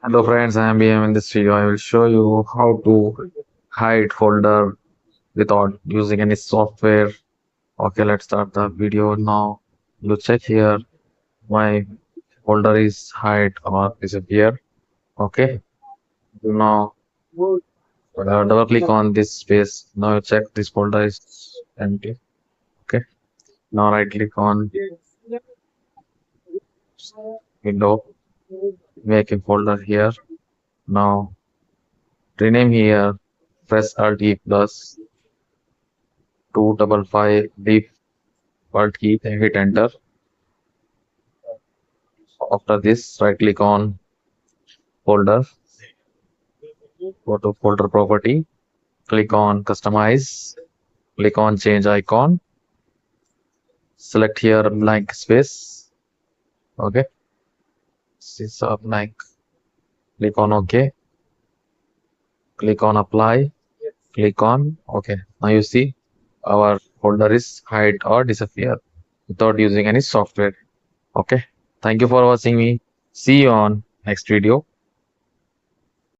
Hello friends, I am BM. In this video I will show you how to hide folder without using any software. Okay, let's start the video now. You check here, my folder is hide or disappear. Okay, now double click on this space. Now you check this folder is empty. Okay, now right click on window, make a folder here. Now rename here, press Alt E plus 255 deep Alt key, hit enter. After this, right click on folder, go to folder property, click on customize, click on change icon, select here blank space. Okay, this is a blank. Click on OK, click on apply, click on OK. Now you see our folder is hide or disappear without using any software. Okay, thank you for watching me. See you on next video.